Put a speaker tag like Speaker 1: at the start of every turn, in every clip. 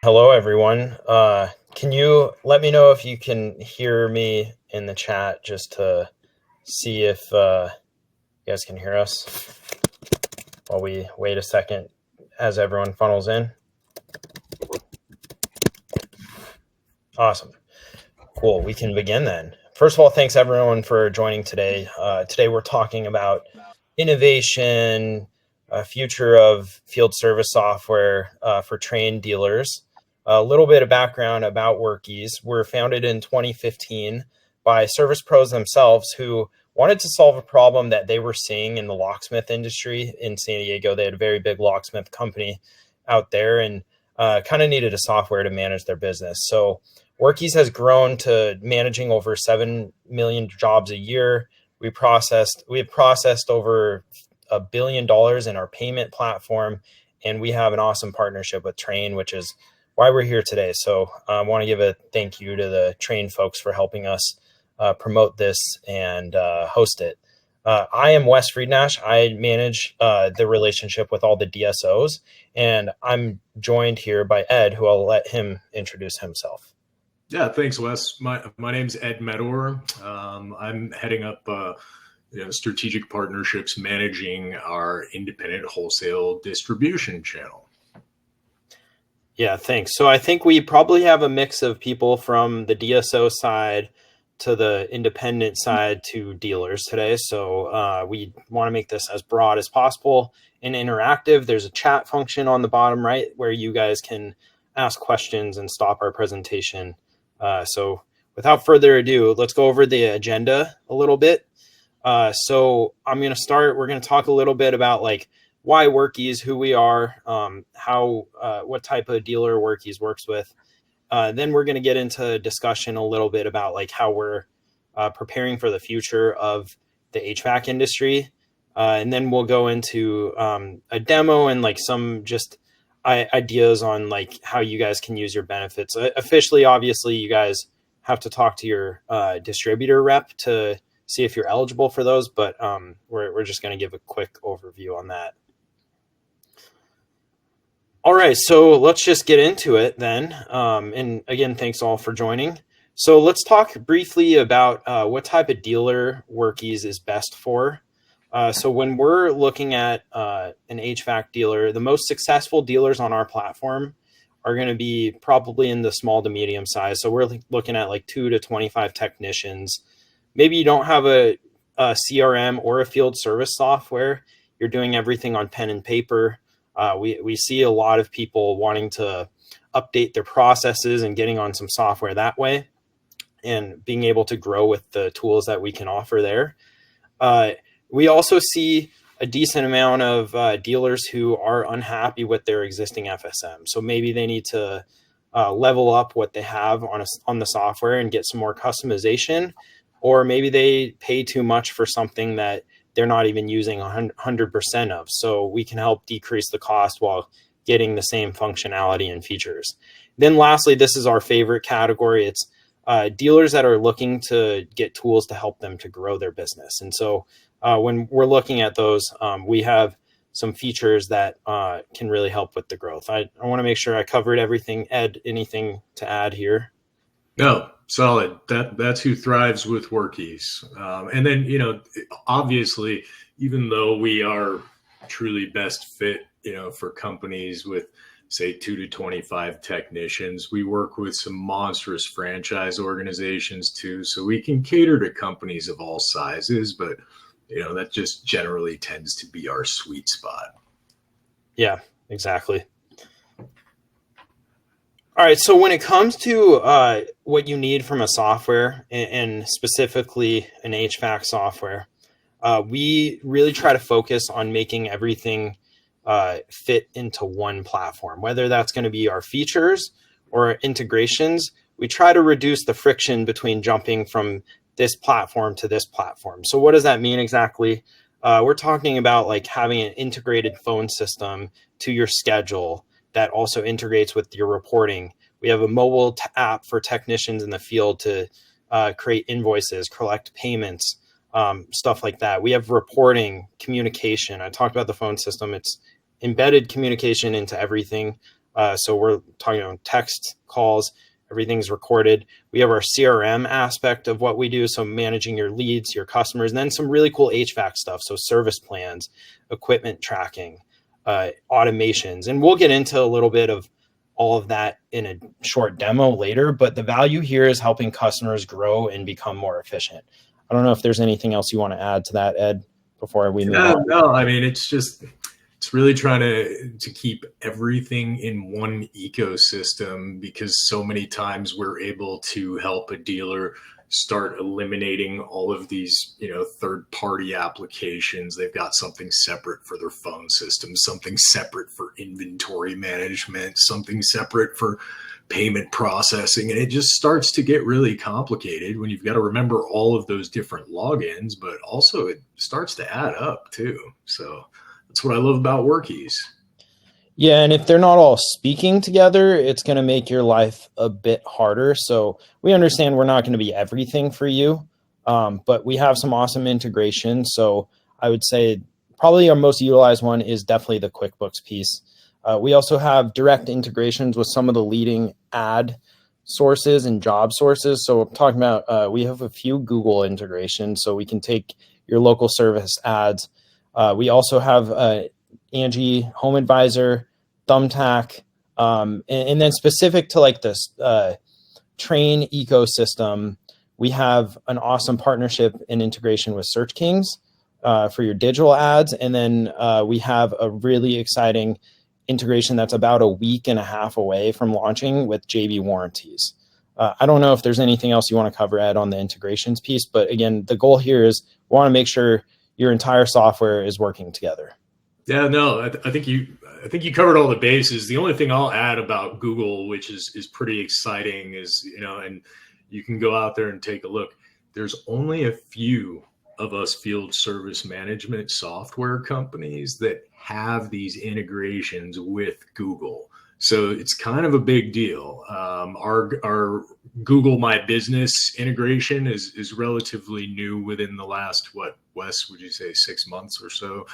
Speaker 1: Hello, everyone. Can you let me know if you can hear me in the chat just to see if you guys can hear us while we wait a second as everyone funnels in? Awesome. Cool. We can begin then. First of all, thanks everyone for joining today. Today we're talking about innovation, future of field service software for Trane dealers. A little bit of background about Workiz. We're founded in 2015 by service pros themselves who wanted to solve a problem that they were seeing in the locksmith industry in San Diego. They had a very big locksmith company out there and kind of needed a software to manage their business. So Workiz has grown to managing over 7 million jobs a year. We have processed over $1 billion in our payment platform, and we have an awesome partnership with Trane, which is why we're here today. So I want to give a thank you to the Trane folks for helping us promote this and host it. I am Wes Friednash. I manage the relationship with all the DSOs, and I'm joined here by Ed, who I'll let him introduce himself.
Speaker 2: Yeah, thanks, Wes. My name's Ed Medor. I'm heading up strategic partnerships, managing our independent wholesale distribution channel.
Speaker 1: Yeah, thanks. So I think we probably have a mix of people from the DSO side to the independent side to dealers today. So we want to make this as broad as possible and interactive. There's a chat function on the bottom right where you guys can ask questions and stop our presentation. So without further ado, let's go over the agenda a little bit. So I'm going to start. We're going to talk a little bit about like why Workiz, who we are, what type of dealer Workiz works with. Then we're going to get into discussion a little bit about like how we're preparing for the future of the HVAC industry. And then we'll go into a demo and like some just ideas on like how you guys can use your benefits. Officially, obviously, you guys have to talk to your distributor rep to see if you're eligible for those, but we're just going to give a quick overview on that. All right, so let's just get into it then. And again, thanks all for joining. So let's talk briefly about what type of dealer Workiz is best for. So when we're looking at an HVAC dealer, the most successful dealers on our platform are going to be probably in the small to medium size. So we're looking at like 2 to 25 technicians. Maybe you don't have a CRM or a field service software. You're doing everything on pen and paper. We see a lot of people wanting to update their processes and getting on some software that way and being able to grow with the tools that we can offer there. We also see a decent amount of dealers who are unhappy with their existing FSM. So maybe they need to level up what they have on the software and get some more customization, or maybe they pay too much for something that they're not even using 100% of. So we can help decrease the cost while getting the same functionality and features. Then lastly, this is our favorite category. It's dealers that are looking to get tools to help them to grow their business. And so when we're looking at those, we have some features that can really help with the growth. I want to make sure I covered everything. Ed, anything to add here?
Speaker 2: No, solid. That's who thrives with Workiz. And then, obviously, even though we are truly best fit, for companies with, say, 2 to 25 technicians, we work with some monstrous franchise organizations too. So we can cater to companies of all sizes, but that just generally tends to be our sweet spot.
Speaker 1: Yeah, exactly. All right, so when it comes to what you need from a software and specifically an HVAC software, we really try to focus on making everything fit into one platform, whether that's going to be our features or our integrations. We try to reduce the friction between jumping from this platform to this platform. So what does that mean exactly? We're talking about like having an integrated phone system to your schedule that also integrates with your reporting. We have a mobile app for technicians in the field to create invoices, collect payments, stuff like that. We have reporting, communication. I talked about the phone system. It's embedded communication into everything. So we're talking on text calls, everything's recorded. We have our CRM aspect of what we do. So managing your leads, your customers, and then some really cool HVAC stuff. So service plans, equipment tracking, automations. And we'll get into a little bit of all of that in a short demo later, but the value here is helping customers grow and become more efficient. I don't know if there's anything else you want to add to that, Ed, before we move on.
Speaker 2: No, I mean, it's really trying to keep everything in one ecosystem, because so many times we're able to help a dealer start eliminating all of these, third-party applications. They've got something separate for their phone system, something separate for inventory management, something separate for payment processing. And it just starts to get really complicated when you've got to remember all of those different logins, but also it starts to add up too. So that's what I love about Workiz.
Speaker 1: Yeah, and if they're not all speaking together, it's going to make your life a bit harder. So we understand we're not going to be everything for you, but we have some awesome integration. So I would say probably our most utilized one is definitely the QuickBooks piece. We also have direct integrations with some of the leading ad sources and job sources. So we're talking about, we have a few Google integrations, so we can take your local service ads. We also have Angie, Home Advisor, Thumbtack, and then specific to like this Trane ecosystem, we have an awesome partnership and integration with Search Kings for your digital ads. And then we have a really exciting integration that's about a week and a half away from launching with JB Warranties. I don't know if there's anything else you want to cover, Ed, on the integrations piece, but again, the goal here is we want to make sure your entire software is working together.
Speaker 2: Yeah, no, I think you covered all the bases. The only thing I'll add about Google, which is pretty exciting, is, and you can go out there and take a look. There's only a few of us field service management software companies that have these integrations with Google. So it's kind of a big deal. Our Google My Business integration is relatively new within the last, Wes, would you say 6 months or so?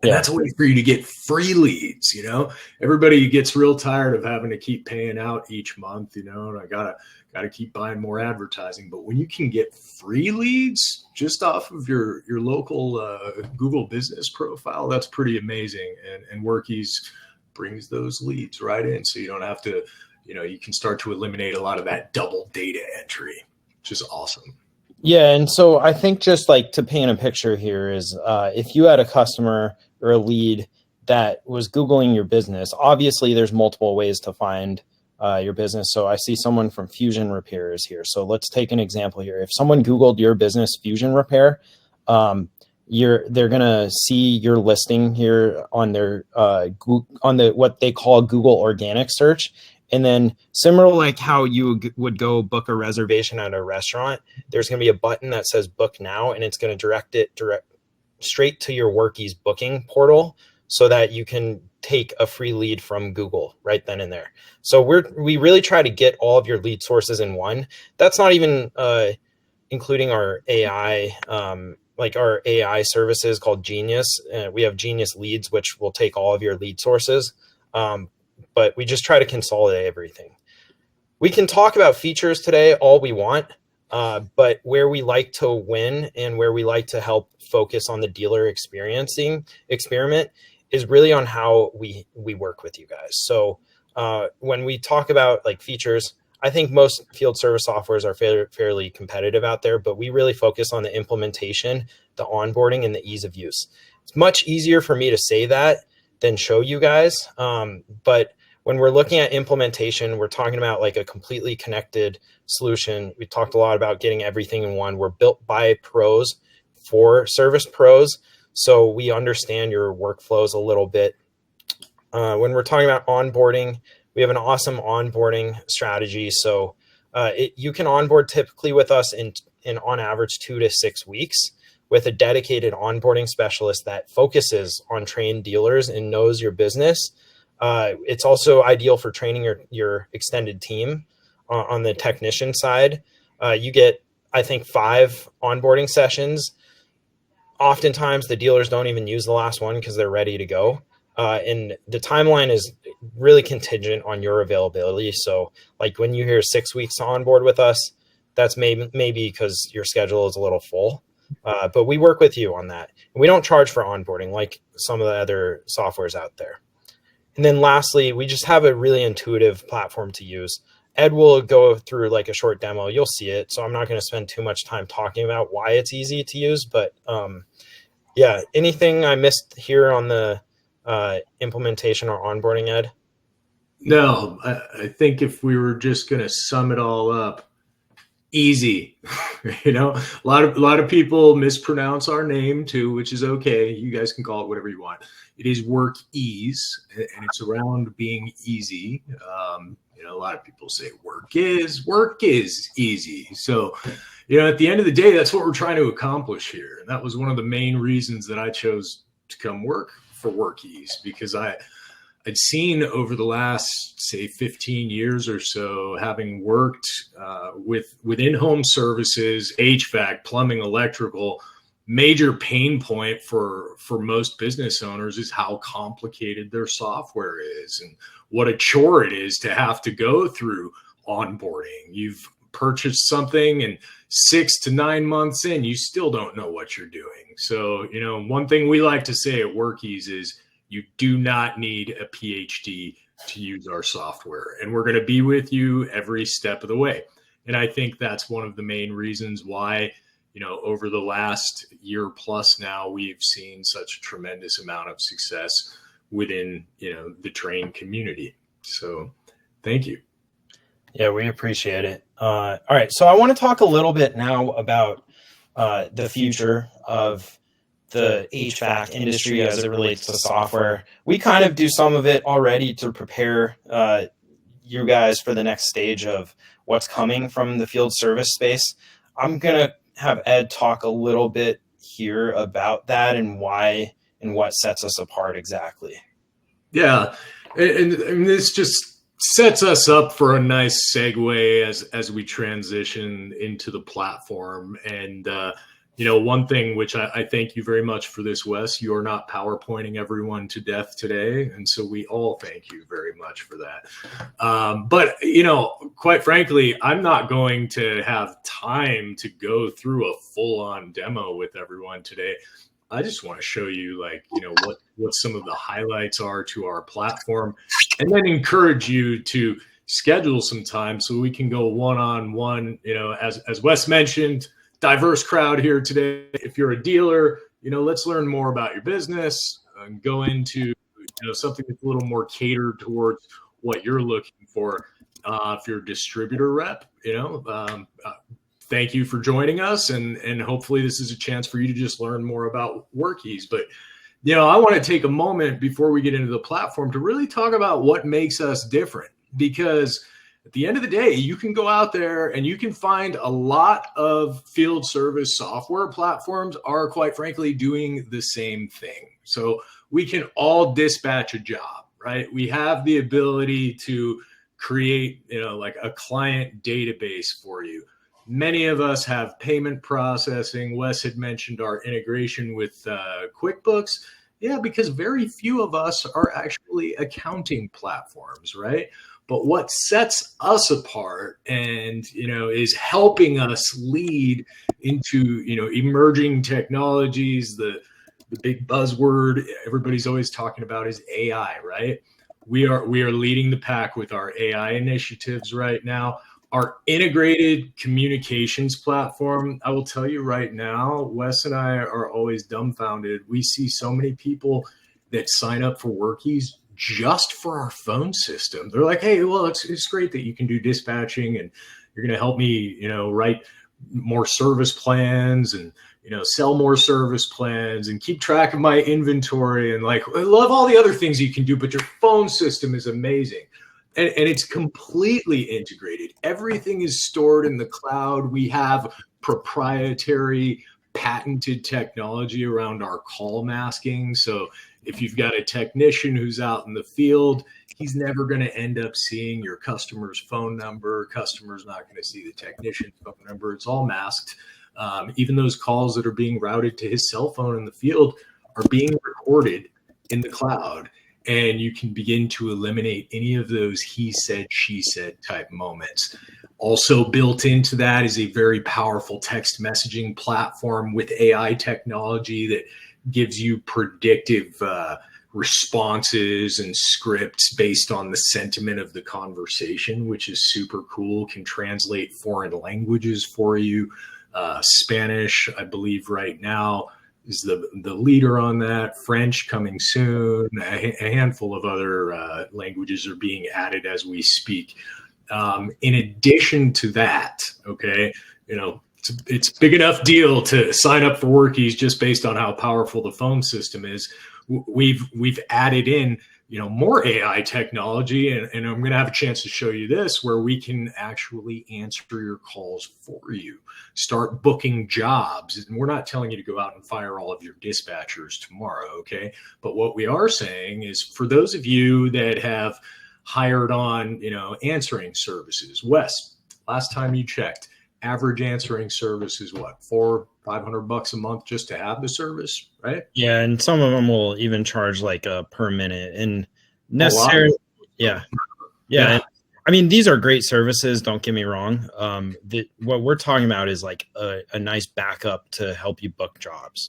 Speaker 2: And that's a way for you to get free leads. Everybody gets real tired of having to keep paying out each month, and I gotta keep buying more advertising. But when you can get free leads just off of your local Google business profile, that's pretty amazing. And Workiz brings those leads right in, so you don't have to, you can start to eliminate a lot of that double data entry, which is awesome.
Speaker 1: Yeah, and so I think just like to paint a picture here is if you had a customer or a lead that was Googling your business, obviously there's multiple ways to find your business. So I see someone from Fusion Repair is here. So let's take an example here. If someone Googled your business, Fusion Repair, they're gonna see your listing here on their what they call Google Organic Search. And then similar like how you would go book a reservation at a restaurant, there's going to be a button that says book now, and it's going to direct straight to your Workiz booking portal so that you can take a free lead from Google right then and there. So we really try to get all of your lead sources in one. That's not even including our AI, like our AI services called Genius. We have Genius Leads, which will take all of your lead sources. But we just try to consolidate everything. We can talk about features today all we want, but where we like to win and where we like to help focus on the dealer experiment is really on how we work with you guys. So when we talk about like features, I think most field service softwares are fairly competitive out there, but we really focus on the implementation, the onboarding, and the ease of use. It's much easier for me to say that than show you guys. But when we're looking at implementation, we're talking about like a completely connected solution. We talked a lot about getting everything in one. We're built by pros for service pros, so we understand your workflows a little bit. When we're talking about onboarding, we have an awesome onboarding strategy. So you can onboard typically with us in on average 2 to 6 weeks, with a dedicated onboarding specialist that focuses on trained dealers and knows your business. It's also ideal for training your extended team on the technician side. You get, I think, 5 onboarding sessions. Oftentimes the dealers don't even use the last one because they're ready to go. And the timeline is really contingent on your availability. So like when you hear 6 weeks on board with us, that's maybe because your schedule is a little full. But we work with you on that. And we don't charge for onboarding like some of the other softwares out there. And then lastly, we just have a really intuitive platform to use. Ed will go through like a short demo. You'll see it. So I'm not going to spend too much time talking about why it's easy to use. But yeah, anything I missed here on the implementation or onboarding, Ed?
Speaker 2: No, I think if we were just going to sum it all up, easy. A lot of people mispronounce our name too, which is okay. You guys can call it whatever you want. It is Workiz, and it's around being easy. A lot of people say work is easy. So, at the end of the day, that's what we're trying to accomplish here. And that was one of the main reasons that I chose to come work for Workiz, because I'd seen over the last, say, 15 years or so, having worked within home services, HVAC, plumbing, electrical, major pain point for most business owners is how complicated their software is and what a chore it is to have to go through onboarding. You've purchased something and 6 to 9 months in, you still don't know what you're doing. So, one thing we like to say at Workiz is you do not need a PhD to use our software, and we're going to be with you every step of the way. And I think that's one of the main reasons why, over the last year plus now, we've seen such a tremendous amount of success within, the Trane community. So thank you.
Speaker 1: Yeah, we appreciate it. All right. So I want to talk a little bit now about the future of the HVAC industry as it relates to software. We kind of do some of it already to prepare you guys for the next stage of what's coming from the field service space. I'm going to have Ed talk a little bit here about that and why and what sets us apart exactly.
Speaker 2: Yeah. And this just sets us up for a nice segue as we transition into the platform. And, one thing which I thank you very much for this, Wes, you're not PowerPointing everyone to death today. And so we all thank you very much for that. But, quite frankly, I'm not going to have time to go through a full-on demo with everyone today. I just want to show you what some of the highlights are to our platform, and then encourage you to schedule some time so we can go one-on-one. As Wes mentioned, diverse crowd here today. If you're a dealer, let's learn more about your business and go into something that's a little more catered towards what you're looking for. If you're a distributor rep, thank you for joining us, and hopefully this is a chance for you to just learn more about Workiz. But I want to take a moment before we get into the platform to really talk about what makes us different, because at the end of the day, you can go out there and you can find a lot of field service software platforms are, quite frankly, doing the same thing. So we can all dispatch a job, right? We have the ability to create, like a client database for you. Many of us have payment processing. Wes had mentioned our integration with QuickBooks. Yeah, because very few of us are actually accounting platforms, right? But what sets us apart and, is helping us lead into, emerging technologies, the big buzzword everybody's always talking about is AI, right? We are leading the pack with our AI initiatives right now. Our integrated communications platform, I will tell you right now, Wes and I are always dumbfounded. We see so many people that sign up for Workiz just for our phone system. They're like, hey, well, it's great that you can do dispatching and you're going to help me, write more service plans and, sell more service plans and keep track of my inventory. And I love all the other things you can do, but your phone system is amazing. And it's completely integrated. Everything is stored in the cloud. We have proprietary patented technology around our call masking. So if you've got a technician who's out in the field, he's never going to end up seeing your customer's phone number. Customer's not going to see the technician's phone number. It's all masked. Even those calls that are being routed to his cell phone in the field are being recorded in the cloud. and you can begin to eliminate any of those he said, she said type moments. Also built into that is a very powerful text messaging platform with AI technology that gives you predictive responses and scripts based on the sentiment of the conversation, which is super cool. Can translate foreign languages for you. Spanish, I believe right now, is the leader on that. French coming soon. A handful of other languages are being added as we speak. In addition to that, okay, it's a big enough deal to sign up for Workiz just based on how powerful the phone system is. We've added in, more AI technology, and I'm going to have a chance to show you this, where we can actually answer your calls for you, start booking jobs. And we're not telling you to go out and fire all of your dispatchers tomorrow, okay? But what we are saying is, for those of you that have hired on, answering services, Wes, last time you checked, average answering service is what, $400-500 a month just to have the service, right?
Speaker 1: Yeah, and some of them will even charge like per minute, and necessarily, yeah. I mean, these are great services. Don't get me wrong. What we're talking about is like a nice backup to help you book jobs.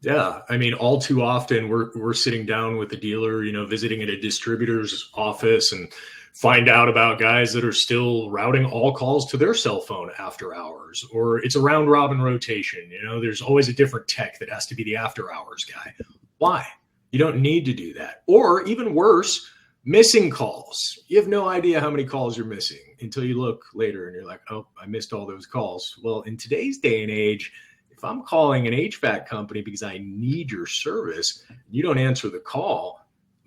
Speaker 2: Yeah, I mean, all too often we're sitting down with a dealer, visiting at a distributor's office, and find out about guys that are still routing all calls to their cell phone after hours, or it's a round robin rotation. There's always a different tech that has to be the after hours guy. Why? You don't need to do that. Or even worse, missing calls. You have no idea how many calls you're missing until you look later and you're like, oh, I missed all those calls. Well, in today's day and age, if I'm calling an HVAC company because I need your service, you don't answer the call,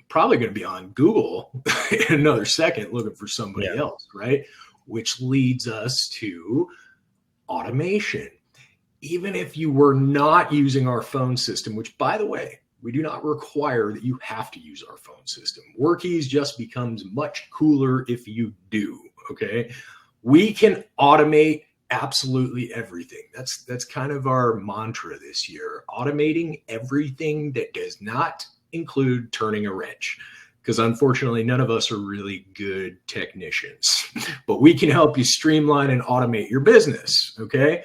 Speaker 2: probably going to be on Google in another second looking for somebody else, right? Which leads us to automation. Even if you were not using our phone system, which, by the way, we do not require that you have to use our phone system. Workiz just becomes much cooler if you do, okay? We can automate absolutely everything. That's kind of our mantra this year, automating everything that does not include turning a wrench, because unfortunately none of us are really good technicians, but we can help you streamline and automate your business. Okay,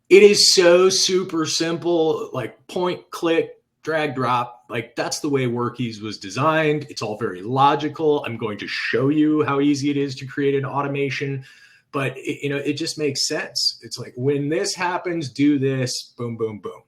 Speaker 2: it is so super simple, like point, click, drag, drop. Like, that's the way Workiz was designed. It's all very logical. I'm going to show you how easy it is to create an automation, but it just makes sense. It's like, when this happens, do this, boom, boom, boom.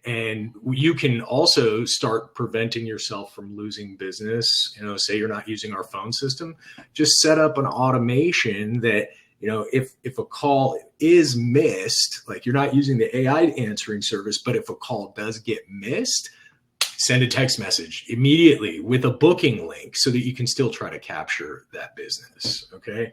Speaker 2: And you can also start preventing yourself from losing business. Say you're not using our phone system, just set up an automation that, if a call is missed, like you're not using the AI answering service, but if a call does get missed, send a text message immediately with a booking link so that you can still try to capture that business. Okay.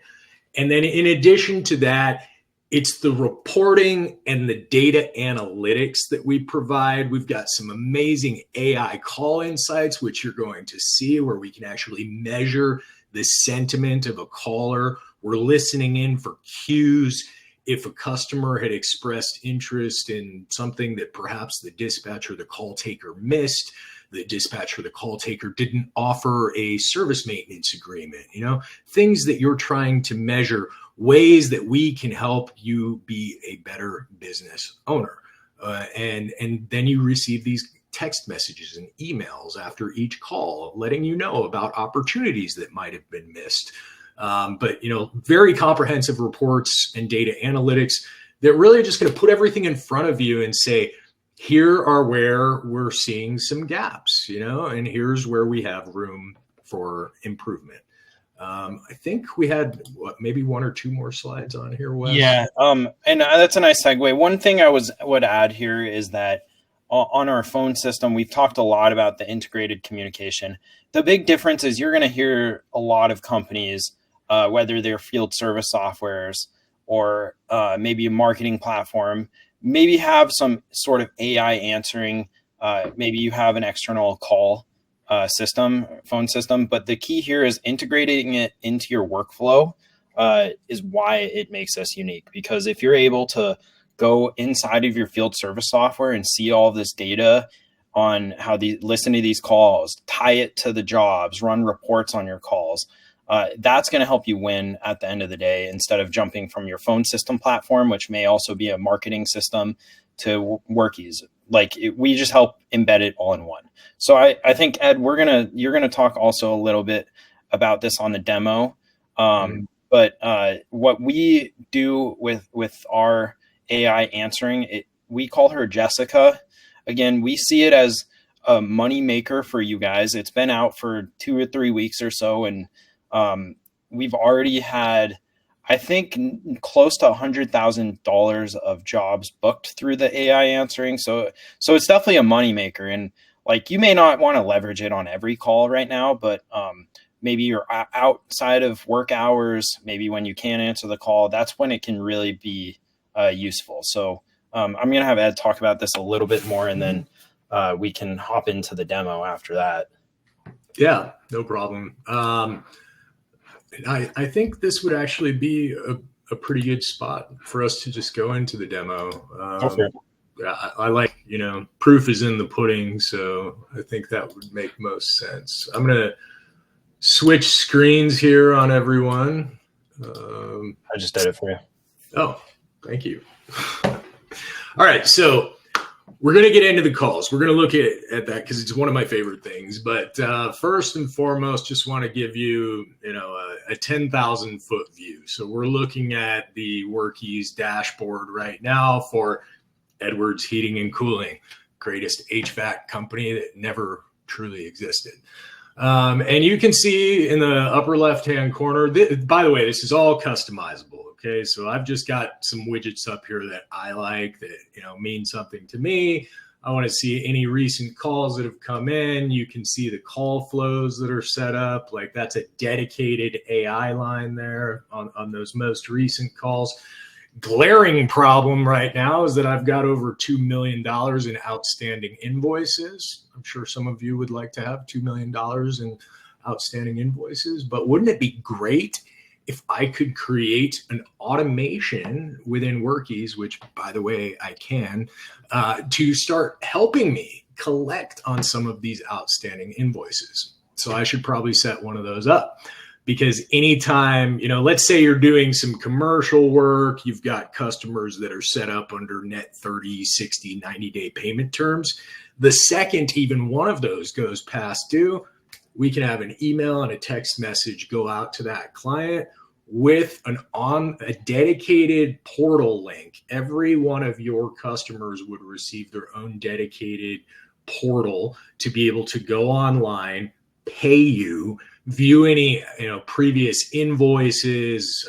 Speaker 2: And then in addition to that, it's the reporting and the data analytics that we provide. We've got some amazing AI call insights, which you're going to see, where we can actually measure the sentiment of a caller. We're listening in for cues. If a customer had expressed interest in something that perhaps the dispatcher, the call taker missed, the dispatcher, the call taker didn't offer a service maintenance agreement, things that you're trying to measure, ways that we can help you be a better business owner. And then you receive these text messages and emails after each call, letting you know about opportunities that might have been missed. But very comprehensive reports and data analytics that really are just going to put everything in front of you and say, here are where we're seeing some gaps, and here's where we have room for improvement. I think we had maybe one or two more slides on here, Wes.
Speaker 1: Yeah, and that's a nice segue. One thing I would add here is that on our phone system, we've talked a lot about the integrated communication. The big difference is you're going to hear a lot of companies, whether they're field service softwares or maybe a marketing platform, maybe have some sort of AI answering. Maybe you have an external call phone system, but the key here is integrating it into your workflow is why it makes us unique. Because if you're able to go inside of your field service software and see all this data on how listen to these calls, tie it to the jobs, run reports on your calls. That's going to help you win at the end of the day, instead of jumping from your phone system platform, which may also be a marketing system, to Workiz. We just help embed it all in one. So I think, Ed, you're gonna talk also a little bit about this on the demo. But what we do with our AI answering, we call her Jessica. Again, we see it as a money maker for you guys. It's been out for 2 or 3 weeks or so, and we've already had, I think, close to $100,000 of jobs booked through the AI answering. So it's definitely a money maker. And you may not want to leverage it on every call right now, but maybe you're outside of work hours, maybe when you can't answer the call, that's when it can really be useful. So I'm going to have Ed talk about this a little bit more, and then we can hop into the demo after that.
Speaker 2: Yeah, no problem. I think this would actually be a pretty good spot for us to just go into the demo. I like, proof is in the pudding, so I think that would make most sense. I'm going to switch screens here on everyone.
Speaker 1: I just did it for you.
Speaker 2: Oh, thank you. All right, so we're going to get into the calls. We're going to look at that because it's one of my favorite things. But first and foremost, just want to give you, a 10,000-foot view. So we're looking at the Workiz dashboard right now for Edwards Heating and Cooling, greatest HVAC company that never truly existed. And you can see in the upper left-hand corner, by the way, this is all customizable. Okay, so I've just got some widgets up here that I like that, mean something to me. I want to see any recent calls that have come in. You can see the call flows that are set up. That's a dedicated AI line there on those most recent calls. Glaring problem right now is that I've got over $2 million in outstanding invoices. I'm sure some of you would like to have $2 million in outstanding invoices, but wouldn't it be great if I could create an automation within Workiz, which, by the way, I can, to start helping me collect on some of these outstanding invoices. So I should probably set one of those up, because anytime, let's say you're doing some commercial work, you've got customers that are set up under net 30, 60, 90-day payment terms. The second even one of those goes past due, we can have an email and a text message go out to that client with a dedicated portal link. Every one of your customers would receive their own dedicated portal to be able to go online, pay you, view any previous invoices,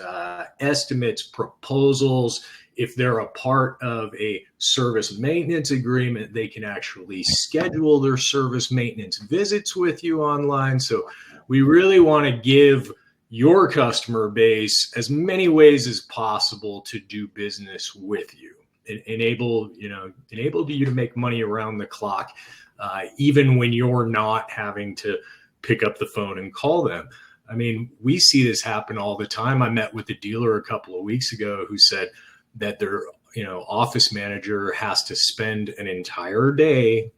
Speaker 2: estimates, proposals. If they're a part of a service maintenance agreement, they can actually schedule their service maintenance visits with you online. So we really want to give your customer base as many ways as possible to do business with you, and enable you to make money around the clock, even when you're not having to pick up the phone and call them. I mean, we see this happen all the time. I met with a dealer a couple of weeks ago who said that their office manager has to spend an entire day,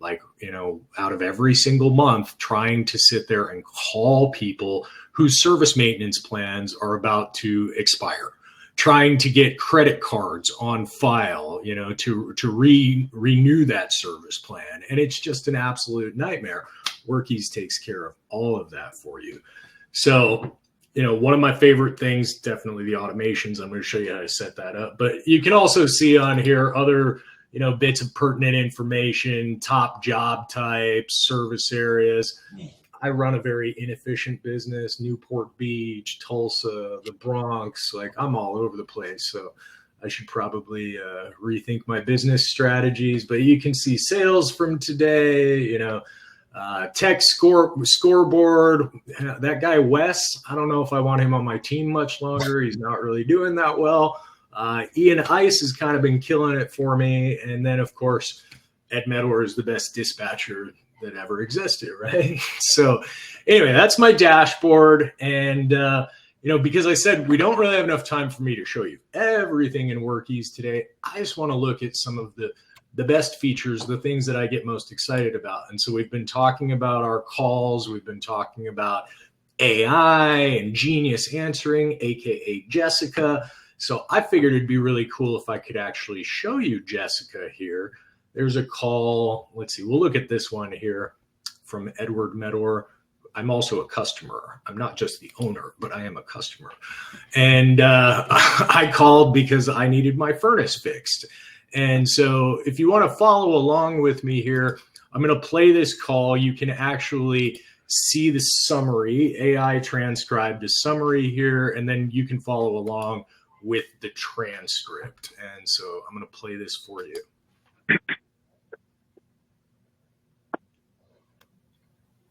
Speaker 2: out of every single month, trying to sit there and call people whose service maintenance plans are about to expire, trying to get credit cards on file, to renew that service plan. And it's just an absolute nightmare. Workiz takes care of all of that for you. So, one of my favorite things, definitely the automations. I'm going to show you how to set that up. But you can also see on here other, bits of pertinent information, top job types, service areas. I run a very inefficient business, Newport Beach, Tulsa, the Bronx. I'm all over the place. So I should probably rethink my business strategies. But you can see sales from today, tech scoreboard. That guy, Wes, I don't know if I want him on my team much longer. He's not really doing that well. Ian Ice has kind of been killing it for me. And then, of course, Ed Medler is the best dispatcher that ever existed, right? So anyway, that's my dashboard. And, because I said we don't really have enough time for me to show you everything in Workiz today, I just want to look at some of the the best features, the things that I get most excited about. And so we've been talking about our calls. We've been talking about AI and genius answering, AKA Jessica. So I figured it'd be really cool if I could actually show you Jessica here. There's a call. Let's see. We'll look at this one here from Edward Medor. I'm also a customer. I'm not just the owner, but I am a customer. And I called because I needed my furnace fixed. And so if you want to follow along with me here, I'm going to play this call. You can actually see the summary, AI transcribed a summary here, and then you can follow along with the transcript. And so I'm going to play this for you.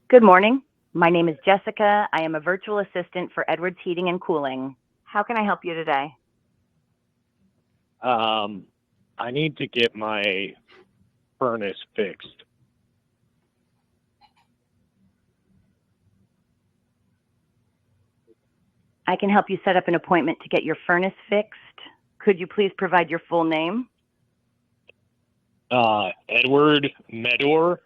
Speaker 3: Good morning. My name is Jessica. I am a virtual assistant for Edwards Heating and Cooling. How can I help you today?
Speaker 4: I need to get my furnace fixed.
Speaker 3: I can help you set up an appointment to get your furnace fixed. Could you please provide your full name?
Speaker 4: Edward Medor.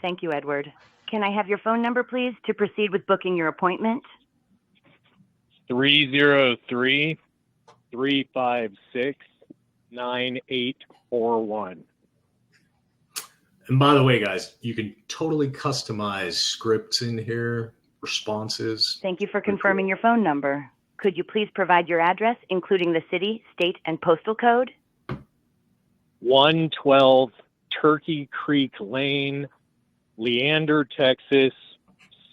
Speaker 3: Thank you, Edward. Can I have your phone number, please, to proceed with booking your appointment?
Speaker 4: 303-356-9841.
Speaker 2: And by the way, guys, you can totally customize scripts in here, responses.
Speaker 3: Thank you for confirming your phone number. Could you please provide your address, including the city, state, and postal code?
Speaker 4: 112 Turkey Creek Lane, Leander, Texas,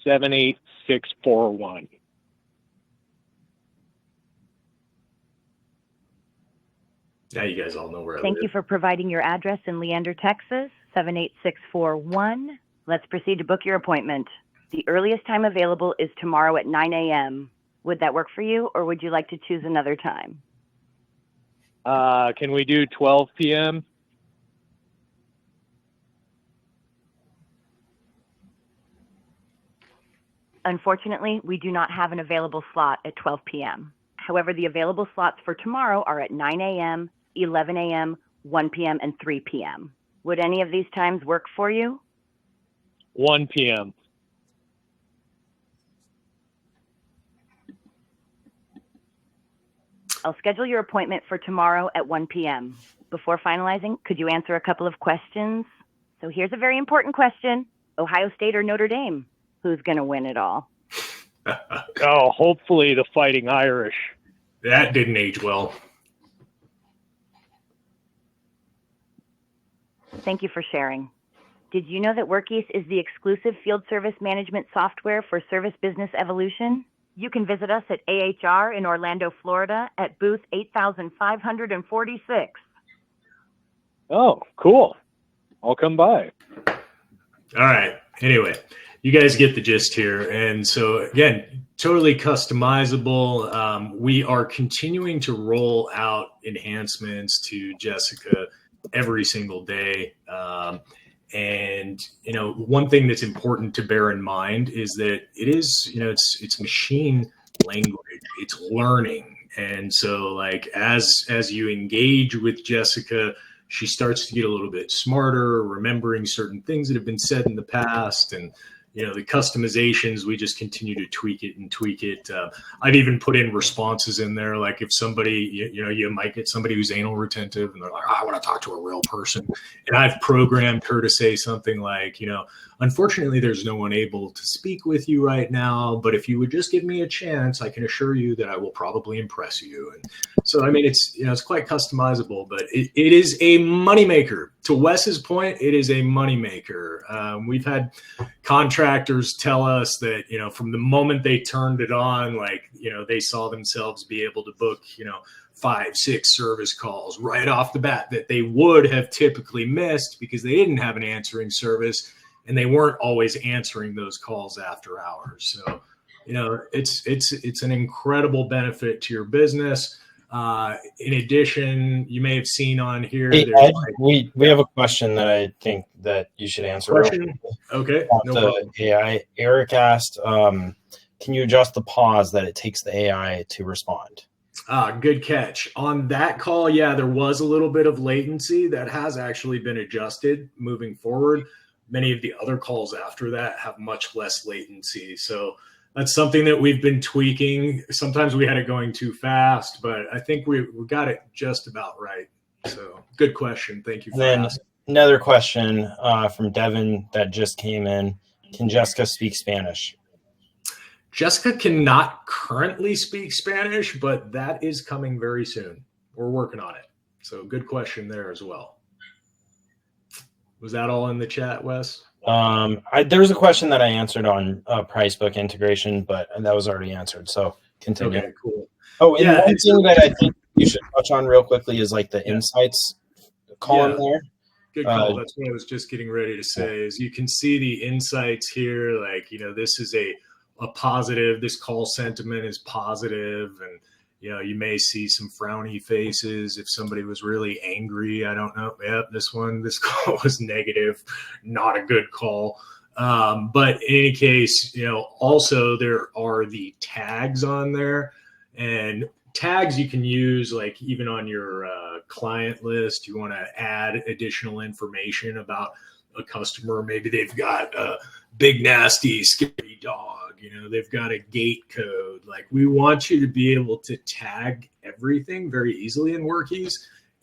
Speaker 4: 78641.
Speaker 2: Now you guys all know where I live.
Speaker 3: Thank you for providing your address in Leander, Texas, 78641. Let's proceed to book your appointment. The earliest time available is tomorrow at 9 a.m. Would that work for you, or would you like to choose another time?
Speaker 4: Can we do 12 p.m.?
Speaker 3: Unfortunately, we do not have an available slot at 12 p.m. However, the available slots for tomorrow are at 9 a.m., 11 a.m., 1 p.m., and 3 p.m. Would any of these times work for you?
Speaker 4: 1 p.m.
Speaker 3: I'll schedule your appointment for tomorrow at 1 p.m. Before finalizing, could you answer a couple of questions? So here's a very important question. Ohio State or Notre Dame? Who's going to win it all?
Speaker 4: Oh, hopefully the Fighting Irish.
Speaker 2: That didn't age well.
Speaker 3: Thank you for sharing. Did you know that Workiz is the exclusive field service management software for Service Business Evolution? You can visit us at AHR in Orlando, Florida at booth 8546.
Speaker 4: Oh, cool. I'll come by.
Speaker 2: All right. Anyway, you guys get the gist here. And so, again, totally customizable. We are continuing to roll out enhancements to Jessica every single day. And, you know, one thing that's important to bear in mind is that it is, you know, it's machine language, it's learning. And so, like, as you engage with Jessica, she starts to get a little bit smarter, remembering certain things that have been said in the past. And, you know, the customizations, we just continue to tweak it and tweak it. I've even put in responses in there. Like if somebody, you know, you might get somebody who's anal retentive and they're like, I want to talk to a real person. And I've programmed her to say something like, you know, unfortunately, there's no one able to speak with you right now, but if you would just give me a chance, I can assure you that I will probably impress you. And so, I mean, it's, you know, it's quite customizable, but it is a moneymaker. To Wes's point, it is a moneymaker. We've had contractors tell us that, you know, from the moment they turned it on, like, you know, they saw themselves be able to book, you know, 5, 6 service calls right off the bat that they would have typically missed because they didn't have an answering service and they weren't always answering those calls after hours. So, you know, it's an incredible benefit to your business. In addition, you may have seen on here.
Speaker 1: Hey, Ed, we have a question that I think that you should answer.
Speaker 2: Okay.
Speaker 1: No the AI. Eric asked, can you adjust the pause that it takes the AI to respond?
Speaker 2: Good catch. On that call, yeah, there was a little bit of latency that has actually been adjusted moving forward. Many of the other calls after that have much less latency. So that's something that we've been tweaking. Sometimes we had it going too fast, but I think we got it just about right. So good question. Thank you for asking.
Speaker 1: Another question from Devin that just came in. Can Jessica speak Spanish?
Speaker 2: Jessica cannot currently speak Spanish, but that is coming very soon. We're working on it. So good question there as well. Was that all in the chat, Wes?
Speaker 1: There was a question that I answered on price book integration, but that was already answered. So continue.
Speaker 2: Okay, cool.
Speaker 1: Oh, and yeah, one thing that I think you should touch on real quickly is like the insights column there.
Speaker 2: Good call. That's what I was just getting ready to say. Is you can see the insights here. Like, this is a positive. This call sentiment is positive, and you may see some frowny faces if somebody was really angry. I don't know. Yep, this call was negative, not a good call. But in any case, also there are the tags on there, and tags you can use like even on your client list. You want to add additional information about a customer. Maybe they've got a big, nasty, scary dog. They've got a gate code. Like, we want you to be able to tag everything very easily in Workiz.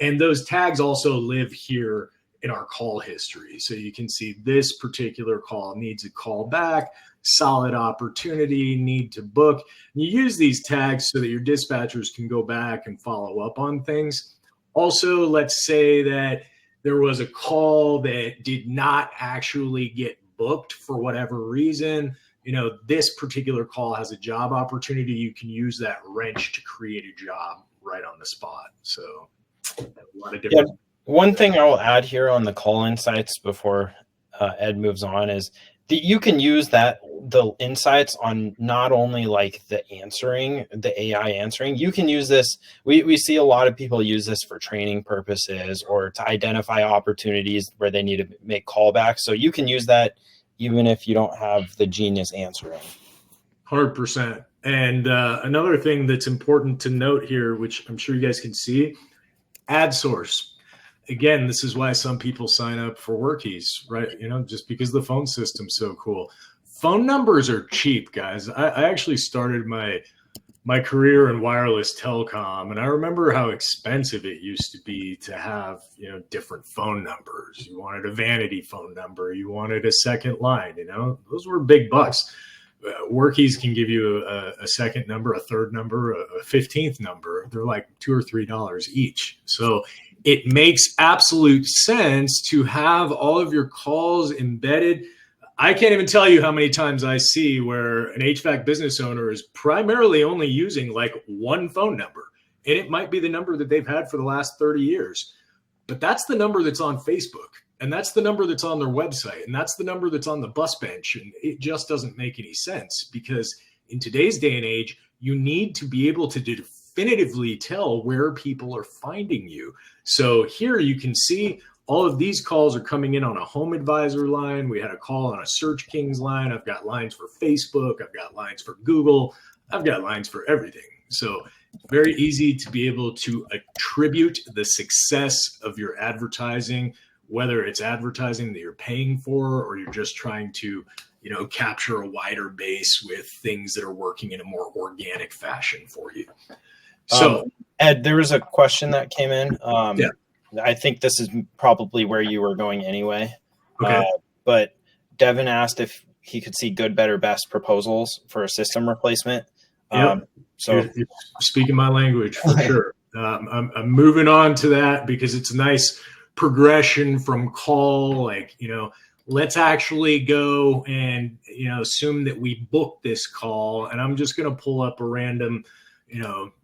Speaker 2: And those tags also live here in our call history. So you can see this particular call needs a call back, solid opportunity, need to book. And you use these tags so that your dispatchers can go back and follow up on things. Also, let's say that there was a call that did not actually get booked for whatever reason. This particular call has a job opportunity. You can use that wrench to create a job right on the spot. So a lot of different.
Speaker 1: Yeah. One thing I will add here on the call insights before Ed moves on is that you can use the insights on not only like the AI answering. You can use this. We see a lot of people use this for training purposes or to identify opportunities where they need to make callbacks. So you can use that even if you don't have the genius answering.
Speaker 2: 100%. And another thing that's important to note here, which I'm sure you guys can see, ad source. Again, this is why some people sign up for Workiz, right? Just because the phone system's so cool. Phone numbers are cheap, guys. I actually started my career in wireless telecom, and I remember how expensive it used to be to have, different phone numbers. You wanted a vanity phone number, you wanted a second line, those were big bucks. Workiz can give you a second number, a third number, a 15th number. They're like $2 or $3 each. So it makes absolute sense to have all of your calls embedded. I can't even tell you how many times I see where an HVAC business owner is primarily only using like one phone number. And it might be the number that they've had for the last 30 years. But that's the number that's on Facebook. And that's the number that's on their website. And that's the number that's on the bus bench. And it just doesn't make any sense, because in today's day and age, you need to be able to definitively tell where people are finding you. So here you can see all of these calls are coming in on a Home Advisor line. We had a call on a Search Kings line. I've got lines for Facebook. I've got lines for Google. I've got lines for everything. So very easy to be able to attribute the success of your advertising, whether it's advertising that you're paying for or you're just trying to, capture a wider base with things that are working in a more organic fashion for you. So,
Speaker 1: Ed, there was a question that came in.
Speaker 2: Yeah.
Speaker 1: I think this is probably where you were going anyway.
Speaker 2: Okay.
Speaker 1: But Devin asked if he could see good, better, best proposals for a system replacement.
Speaker 2: Yep.
Speaker 1: So
Speaker 2: you're speaking my language for sure. I'm moving on to that because it's a nice progression from call. Like, let's actually go and, assume that we booked this call, and I'm just going to pull up a random,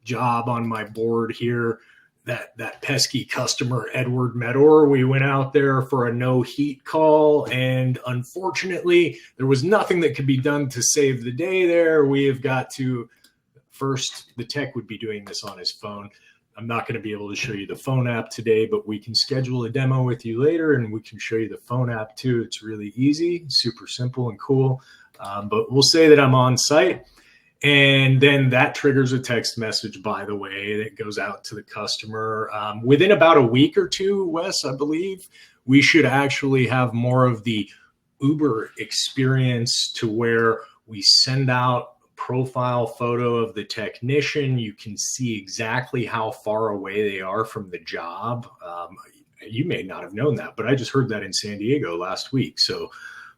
Speaker 2: job on my board here. That pesky customer, Edward Medor, we went out there for a no heat call, and unfortunately there was nothing that could be done to save the day there. We have got to first, the tech would be doing this on his phone. I'm not going to be able to show you the phone app today, but we can schedule a demo with you later and we can show you the phone app too. It's really easy, super simple and cool. But we'll say that I'm on site, and then that triggers a text message, by the way, that goes out to the customer. Within about a week or two, Wes, I believe, we should actually have more of the Uber experience to where we send out a profile photo of the technician. You can see exactly how far away they are from the job. You may not have known that, but I just heard that in San Diego last week. So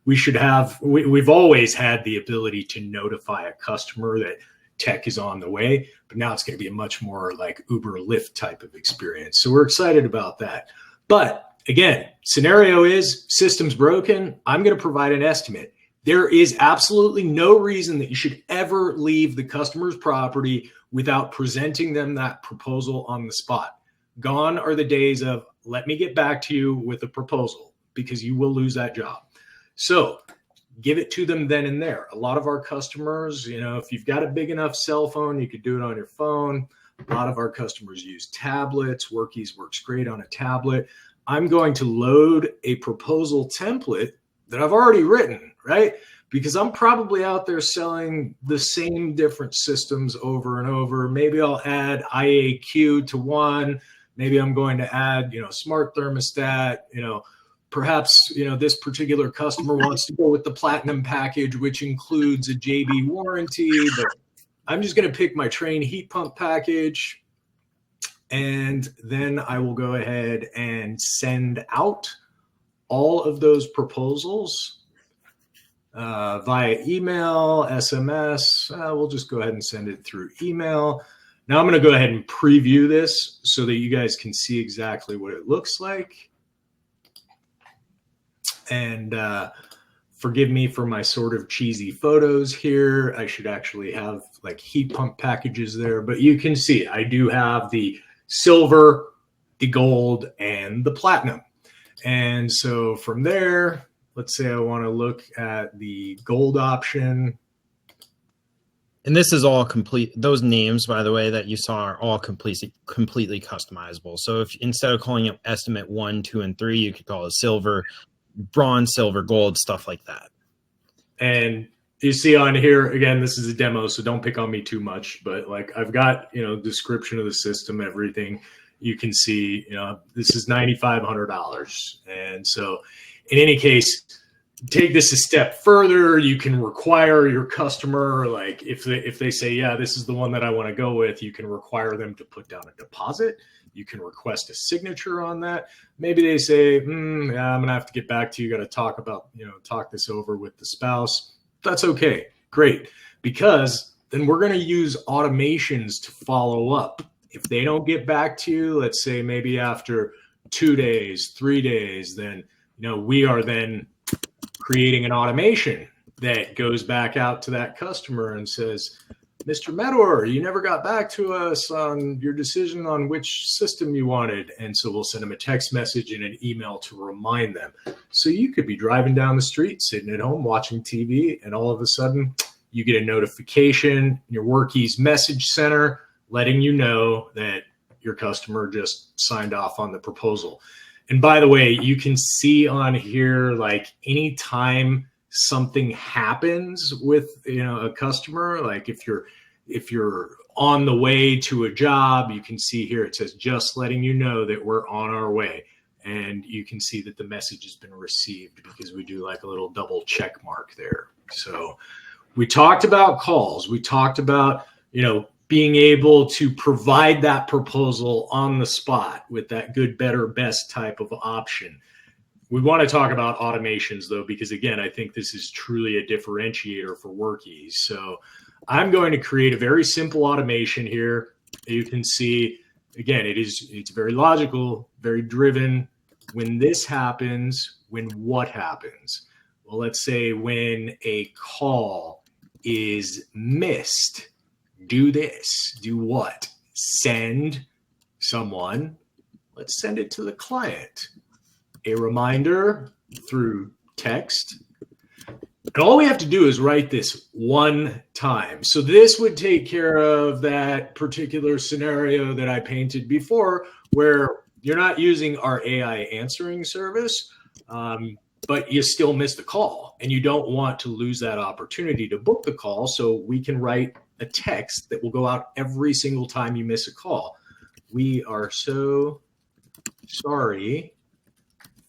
Speaker 2: we should have, we've always had the ability to notify a customer that tech is on the way, but now it's going to be a much more like Uber Lyft type of experience. So we're excited about that. But again, scenario is system's broken. I'm going to provide an estimate. There is absolutely no reason that you should ever leave the customer's property without presenting them that proposal on the spot. Gone are the days of, let me get back to you with a proposal, because you will lose that job. So give it to them then and there. A lot of our customers, if you've got a big enough cell phone, you could do it on your phone. A lot of our customers use tablets. Workiz works great on a tablet. I'm going to load a proposal template that I've already written, right? Because I'm probably out there selling the same different systems over and over. Maybe I'll add IAQ to one. Maybe I'm going to add, smart thermostat, perhaps, this particular customer wants to go with the platinum package, which includes a JB warranty, but I'm just going to pick my Trane heat pump package. And then I will go ahead and send out all of those proposals via email, SMS. We'll just go ahead and send it through email. Now I'm going to go ahead and preview this so that you guys can see exactly what it looks like. And forgive me for my sort of cheesy photos here. I should actually have like heat pump packages there, but you can see I do have the silver, the gold, and the platinum. And so from there, let's say I want to look at the gold option.
Speaker 1: And this is all complete. Those names, by the way, that you saw are all completely customizable. So if instead of calling it estimate 1, 2, and 3, you could call it silver, bronze, silver, gold, stuff like that.
Speaker 2: And you see on here, again, this is a demo, so don't pick on me too much, but like I've got, description of the system, everything. You can see, this is $9,500. And so in any case, take this a step further. You can require your customer, like if they say, yeah, this is the one that I want to go with, you can require them to put down a deposit. You can request a signature on that. Maybe they say, yeah, I'm going to have to get back to you. Got to talk this over with the spouse. That's okay. Great. Because then we're going to use automations to follow up. If they don't get back to you, let's say maybe after 2 days, 3 days, then, we are then creating an automation that goes back out to that customer and says, Mr. Medor, you never got back to us on your decision on which system you wanted. And so we'll send them a text message and an email to remind them. So you could be driving down the street, sitting at home, watching TV, and all of a sudden you get a notification in your Workiz message center letting you know that your customer just signed off on the proposal. And by the way, you can see on here, like anytime something happens with a customer, like if you're on the way to a job, you can see here it says just letting you know that we're on our way, and you can see that the message has been received because we do like a little double check mark there. So we talked about calls, we talked about being able to provide that proposal on the spot with that good, better, best type of option. We want to talk about automations, though, because, again, I think this is truly a differentiator for Workiz. So I'm going to create a very simple automation here. You can see, again, it's very logical, very driven. When this happens, when what happens? Well, let's say when a call is missed, do this. Do what? Send someone. Let's send it to the client. A reminder through text. And all we have to do is write this one time. So this would take care of that particular scenario that I painted before, where you're not using our AI answering service, but you still miss the call and you don't want to lose that opportunity to book the call. So we can write a text that will go out every single time you miss a call. We are so sorry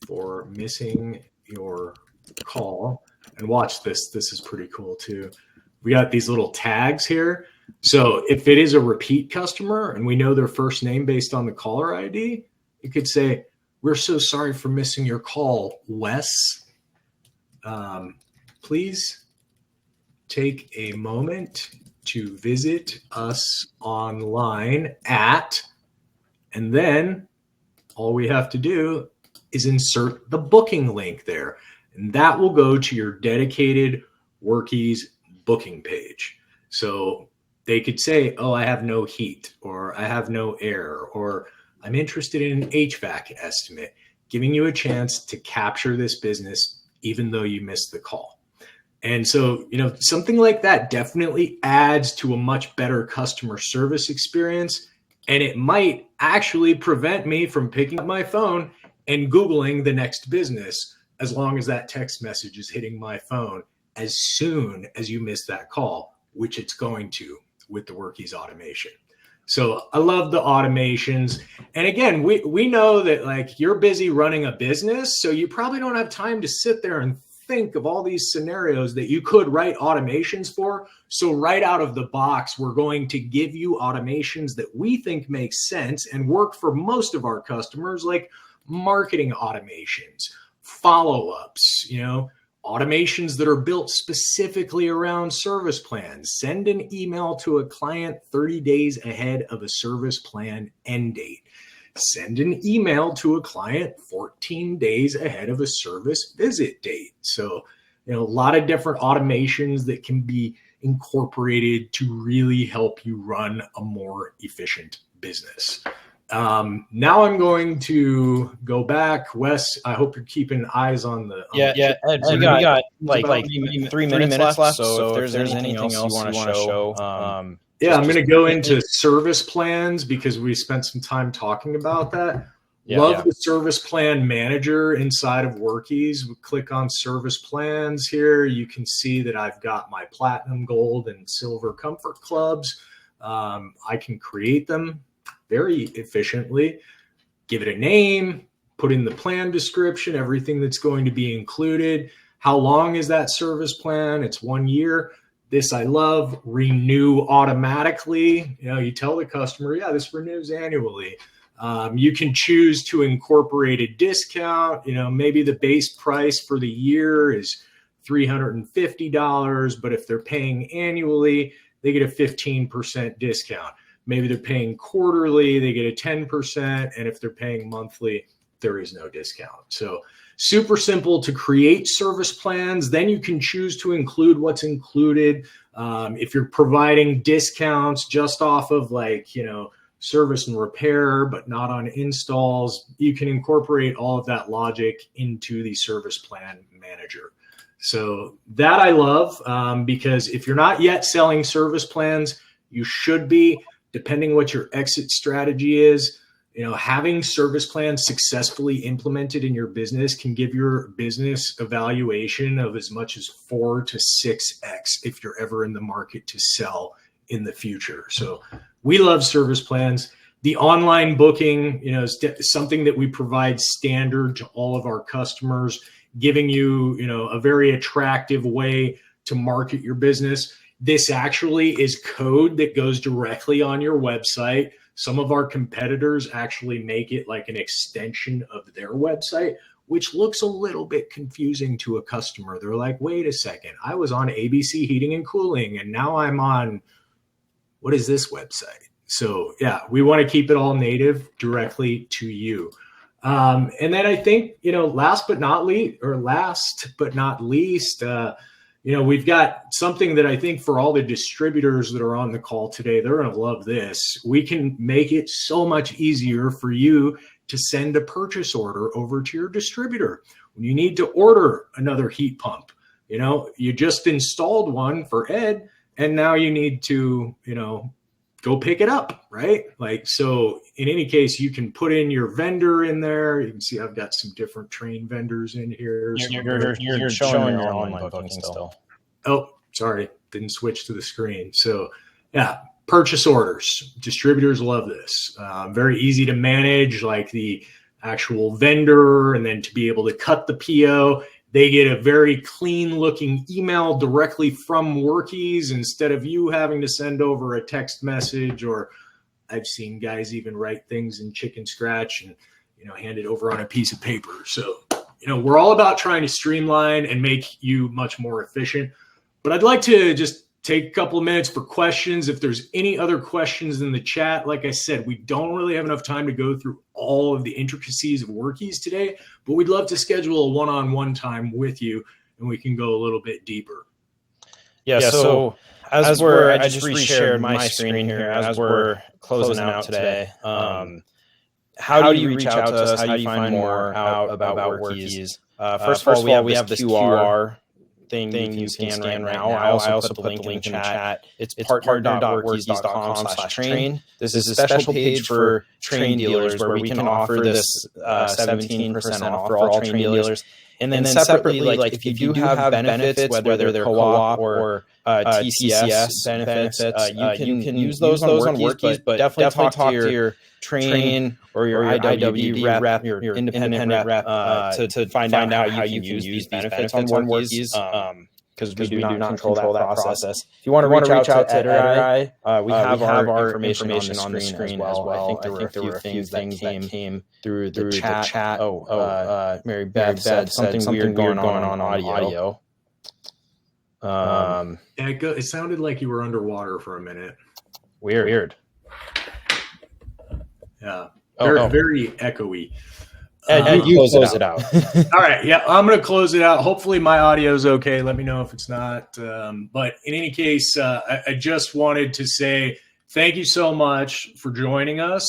Speaker 2: for missing your call. And watch this. This is pretty cool too. We got these little tags here. So if it is a repeat customer and we know their first name based on the caller ID, you could say, we're so sorry for missing your call, Wes. Please take a moment to visit us online at, and then all we have to do is insert the booking link there. And that will go to your dedicated Workiz booking page. So they could say, oh, I have no heat, or I have no air, or I'm interested in an HVAC estimate, giving you a chance to capture this business even though you missed the call. And so, something like that definitely adds to a much better customer service experience. And it might actually prevent me from picking up my phone and Googling the next business, as long as that text message is hitting my phone as soon as you miss that call, which it's going to with the Workiz automation. So I love the automations. And again, we know that like you're busy running a business, so you probably don't have time to sit there and think of all these scenarios that you could write automations for. So right out of the box, we're going to give you automations that we think make sense and work for most of our customers, like marketing automations, follow-ups, automations that are built specifically around service plans. Send an email to a client 30 days ahead of a service plan end date. Send an email to a client 14 days ahead of a service visit date. So, a lot of different automations that can be incorporated to really help you run a more efficient business. Now I'm going to go back. Wes, I hope you're keeping eyes on the.
Speaker 1: Ed, we got like 3 minutes left. So if there's anything else you want to show.
Speaker 2: I'm going to go into service plans because we spent some time talking about that. Love the service plan manager inside of Workiz. We click on service plans here. You can see that I've got my platinum, gold, and silver comfort clubs. I can create them very efficiently, give it a name, put in the plan description, everything that's going to be included. How long is that service plan? It's 1 year. This I love. Renew automatically. You tell the customer, this renews annually. You can choose to incorporate a discount. Maybe the base price for the year is $350, but if they're paying annually, they get a 15% discount. Maybe they're paying quarterly, they get a 10%. And if they're paying monthly, there is no discount. So super simple to create service plans. Then you can choose to include what's included. If you're providing discounts just off of service and repair, but not on installs, you can incorporate all of that logic into the service plan manager. So that I love because if you're not yet selling service plans, you should be. Depending what your exit strategy is, having service plans successfully implemented in your business can give your business a valuation of as much as 4 to 6x if you're ever in the market to sell in the future. So we love service plans. The online booking, is something that we provide standard to all of our customers, giving you, a very attractive way to market your business. This actually is code that goes directly on your website. Some of our competitors actually make it like an extension of their website, which looks a little bit confusing to a customer. They're like, wait a second, I was on ABC Heating and Cooling, and now I'm on, what is this website? So we want to keep it all native directly to you. And then I think, last but not least, we've got something that I think for all the distributors that are on the call today, they're going to love this. We can make it so much easier for you to send a purchase order over to your distributor. When you need to order another heat pump, you just installed one for Ed, and now you need to, go pick it up, right? Like, so in any case, you can put in your vendor in there. You can see I've got some different Trane vendors in here.
Speaker 1: You're showing your online booking still.
Speaker 2: Oh, sorry. Didn't switch to the screen. So yeah, purchase orders. Distributors love this. Very easy to manage, like the actual vendor, and then to be able to cut the PO. They get a very clean looking email directly from Workiz instead of you having to send over a text message, or I've seen guys even write things in Chicken Scratch and, hand it over on a piece of paper. So, we're all about trying to streamline and make you much more efficient. But I'd like to just take a couple of minutes for questions. If there's any other questions in the chat, like I said, we don't really have enough time to go through all of the intricacies of Workiz today, but we'd love to schedule a one-on-one time with you, and we can go a little bit deeper.
Speaker 1: Yeah, so I just reshared my screen here as we're closing out today. How do you reach out to us? How do you find more out about Workiz? First of all, we have this QR thing you can scan right now. I also put the link in the chat. It's partner.workiz.com/Trane. This is a special page for Trane dealers where we can offer this 17% off for all Trane dealers. And then separately, like if you do have benefits, whether they're co-op or TCS benefits, you can use those on Workiz, but definitely talk to your Trane or your IWD rep, your independent rep, to find out how you can use these benefits on Workiz, because we do not control that process. If you want to reach out to Ed or I, we have our information on the screen as well. I think there were a few things that came through the chat. Mary Beth said something weird going on audio.
Speaker 2: It sounded like you were underwater for a minute.
Speaker 1: Weird.
Speaker 2: Yeah. Very echoey.
Speaker 1: And you close it out.
Speaker 2: All right. Yeah, I'm going to close it out. Hopefully my audio is okay. Let me know if it's not. But in any case, I just wanted to say thank you so much for joining us.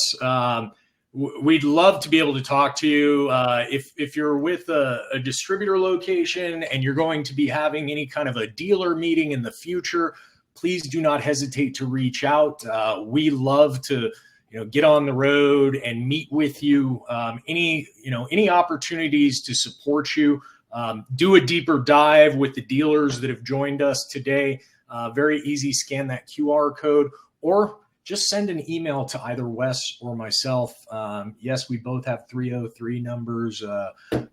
Speaker 2: We'd love to be able to talk to you. If you're with a distributor location and you're going to be having any kind of a dealer meeting in the future, please do not hesitate to reach out. We love to get on the road and meet with you. Any opportunities to support you, do a deeper dive with the dealers that have joined us today. Very easy, scan that QR code or just send an email to either Wes or myself. Yes, we both have 303 numbers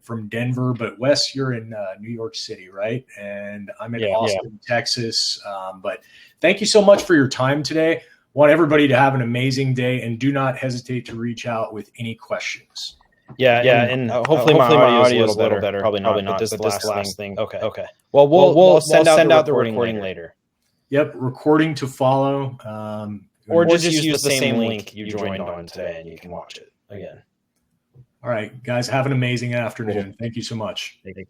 Speaker 2: from Denver, but Wes, you're in New York City, right? And I'm in Austin, Texas. But thank you so much for your time today. Want everybody to have an amazing day, and do not hesitate to reach out with any questions.
Speaker 1: And hopefully my audio is a little better. Probably not. But this is the last thing. Okay. Well, we'll send out the recording later.
Speaker 2: Yep, recording to follow.
Speaker 1: Or just use the same link you joined on today, and you can watch it again.
Speaker 2: All right, guys, have an amazing afternoon. Thank you so much.
Speaker 1: Thank you.